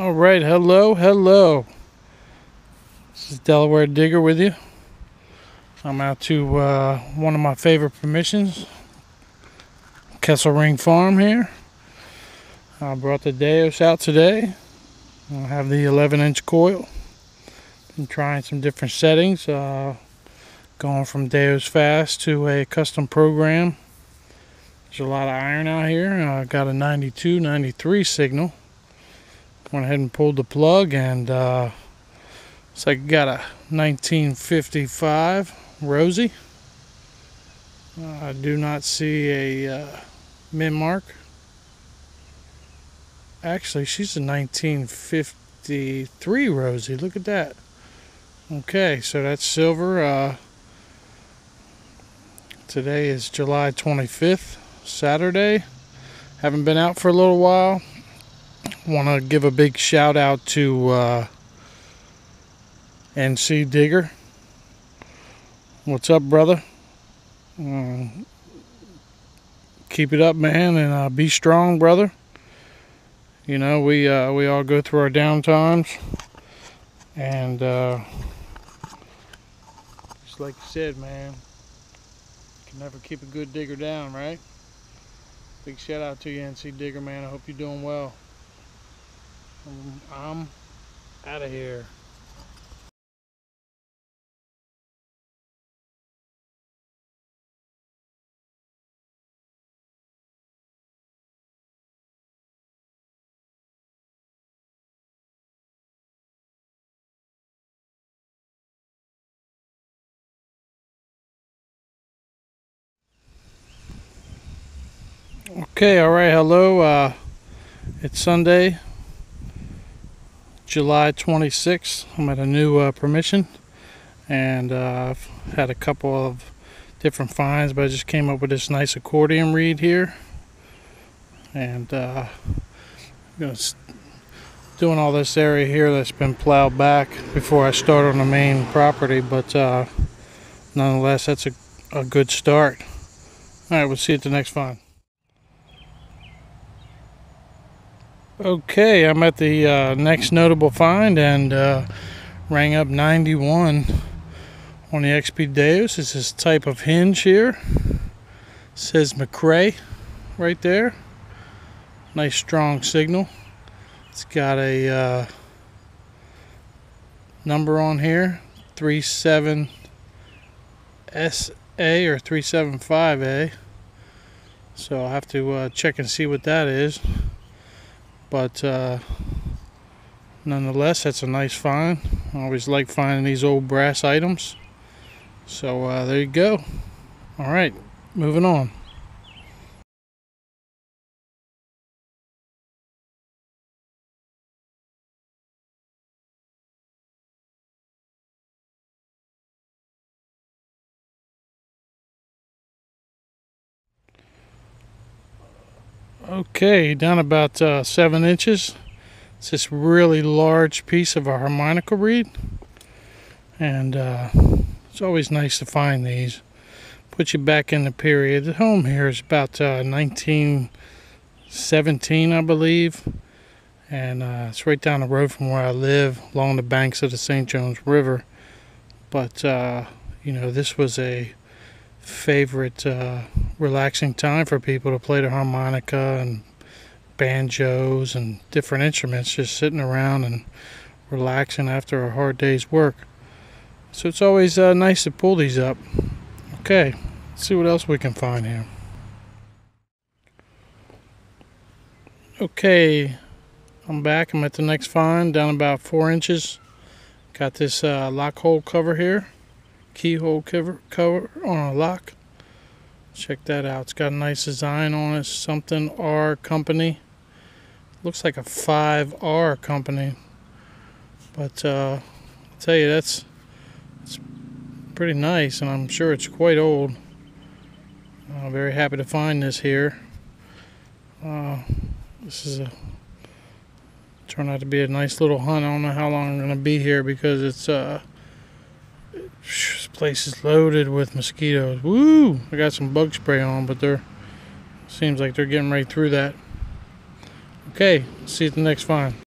All right, hello. This is Delaware Digger with you. I'm out to one of my favorite permissions, Kessel Ring Farm here. I brought the Deus out today. I have the 11-inch coil. Been trying some different settings, going from Deus fast to a custom program. There's a lot of iron out here. I got a 92, 93 signal. Went ahead and pulled the plug, and looks like I got a 1955 Rosie. I do not see a min mark. Actually, she's a 1953 Rosie. Look at that. Okay, so that's silver. Today is July 25th, Saturday. Haven't been out for a little while. Want to give a big shout out to NC Digger. What's up, brother? Keep it up, man, and be strong, brother. You know, we all go through our down times, and just like you said, man, can never keep a good digger down, right? Big shout out to you, NC Digger, man. I hope you're doing well. I'm out of here. Okay, all right, hello. It's Sunday, July 26th. I'm at a new permission, and I've had a couple of different finds, but I just came up with this nice accordion reed here, and doing all this area here that's been plowed back before I start on the main property, but nonetheless, that's a good start. All right, we'll see you at the next find. Okay, I'm at the next notable find, and rang up 91 on the XP Deus. It's this type of hinge here. It says McRae right there. Nice strong signal. It's got a number on here, 37SA or 375A. So I'll have to check and see what that is. But nonetheless, that's a nice find. I always like finding these old brass items. So there you go. All right, moving on. Okay, down about 7 inches. It's this really large piece of a harmonica reed, and it's always nice to find these. Put you back in the period. The home here is about 1917, I believe, and it's right down the road from where I live, along the banks of the St. Jones River. But you know, this was a favorite relaxing time for people to play the harmonica and banjos and different instruments, just sitting around and relaxing after a hard day's work. So it's always nice to pull these up. Okay, let's see what else we can find here. Okay, I'm back. I'm at the next find, down about 4 inches. Got this lock hole cover here, keyhole cover on a lock. Check that out. It's got a nice design on it. Something R company. Looks like a 5R company. But I'll tell you, it's pretty nice, and I'm sure it's quite old. I'm very happy to find this here. This is turned out to be a nice little hunt. I don't know how long I'm going to be here, because it's this place is loaded with mosquitoes. Woo! I got some bug spray on, but seems like they're getting right through that. Okay, see you at the next find.